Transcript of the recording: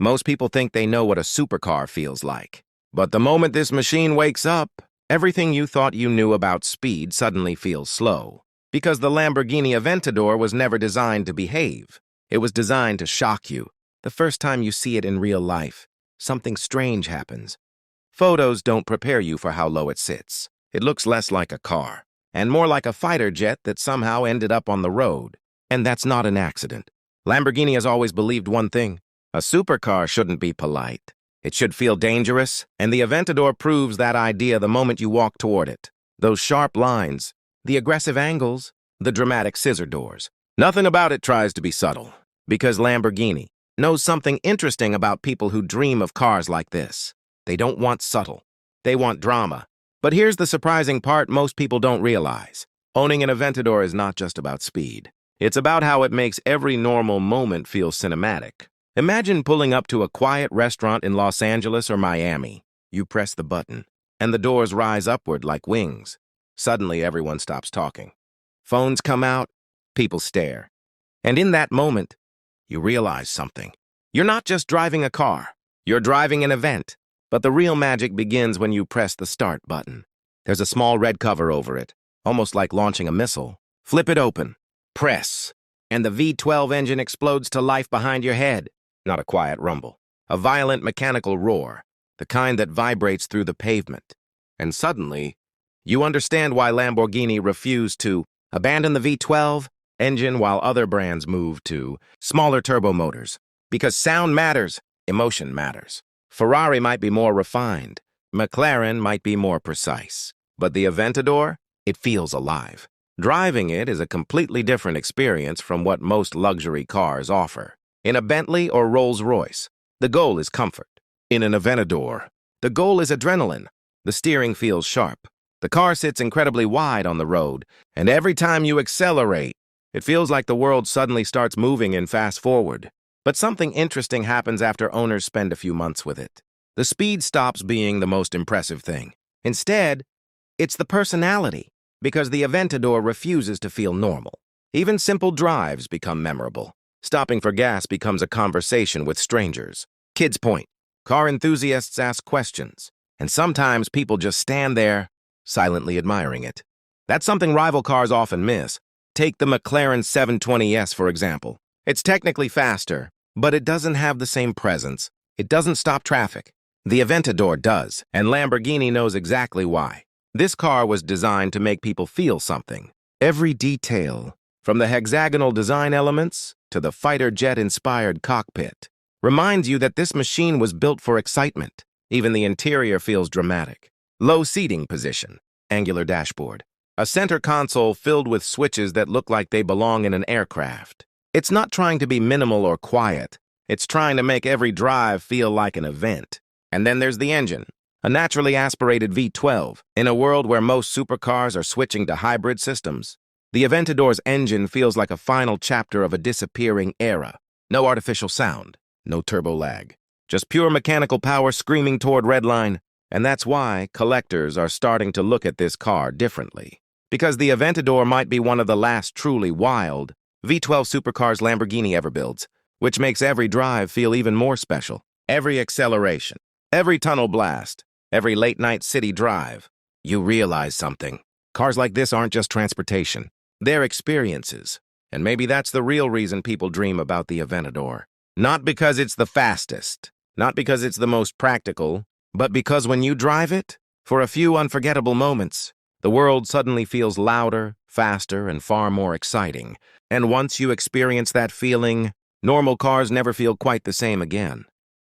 Most people think they know what a supercar feels like. But the moment this machine wakes up, everything you thought you knew about speed suddenly feels slow. Because the Lamborghini Aventador was never designed to behave. It was designed to shock you. The first time you see it in real life, something strange happens. Photos don't prepare you for how low it sits. It looks less like a car, and more like a fighter jet that somehow ended up on the road. And that's not an accident. Lamborghini has always believed one thing. A supercar shouldn't be polite. It should feel dangerous, and the Aventador proves that idea the moment you walk toward it. Those sharp lines, the aggressive angles, the dramatic scissor doors. Nothing about it tries to be subtle, because Lamborghini knows something interesting about people who dream of cars like this. They don't want subtle. They want drama. But here's the surprising part most people don't realize. Owning an Aventador is not just about speed. It's about how it makes every normal moment feel cinematic. Imagine pulling up to a quiet restaurant in Los Angeles or Miami. You press the button, and the doors rise upward like wings. Suddenly, everyone stops talking. Phones come out, people stare. And in that moment, you realize something. You're not just driving a car. You're driving an event. But the real magic begins when you press the start button. There's a small red cover over it, almost like launching a missile. Flip it open. Press. And the V12 engine explodes to life behind your head. Not a quiet rumble. A violent mechanical roar, the kind that vibrates through the pavement. And suddenly, you understand why Lamborghini refused to abandon the V12 engine while other brands moved to smaller turbo motors. Because sound matters, emotion matters. Ferrari might be more refined. McLaren might be more precise. But the Aventador, it feels alive. Driving it is a completely different experience from what most luxury cars offer. In a Bentley or Rolls-Royce, the goal is comfort. In an Aventador, the goal is adrenaline. The steering feels sharp. The car sits incredibly wide on the road, and every time you accelerate, it feels like the world suddenly starts moving in fast forward. But something interesting happens after owners spend a few months with it. The speed stops being the most impressive thing. Instead, it's the personality, because the Aventador refuses to feel normal. Even simple drives become memorable. Stopping for gas becomes a conversation with strangers. Kids point. Car enthusiasts ask questions. And sometimes people just stand there, silently admiring it. That's something rival cars often miss. Take the McLaren 720S, for example. It's technically faster, but it doesn't have the same presence. It doesn't stop traffic. The Aventador does, and Lamborghini knows exactly why. This car was designed to make people feel something. Every detail, from the hexagonal design elements to the fighter jet-inspired cockpit, reminds you that this machine was built for excitement. Even the interior feels dramatic. Low seating position, angular dashboard, a center console filled with switches that look like they belong in an aircraft. It's not trying to be minimal or quiet. It's trying to make every drive feel like an event. And then there's the engine, a naturally aspirated V12. In a world where most supercars are switching to hybrid systems, the Aventador's engine feels like a final chapter of a disappearing era. No artificial sound, no turbo lag, just pure mechanical power screaming toward redline. And that's why collectors are starting to look at this car differently. Because the Aventador might be one of the last truly wild V12 supercars Lamborghini ever builds, which makes every drive feel even more special. Every acceleration, every tunnel blast, every late-night city drive, you realize something. Cars like this aren't just transportation. They're experiences. And maybe that's the real reason people dream about the Aventador. Not because it's the fastest, not because it's the most practical, but because when you drive it, for a few unforgettable moments, the world suddenly feels louder, faster, and far more exciting. And once you experience that feeling, normal cars never feel quite the same again.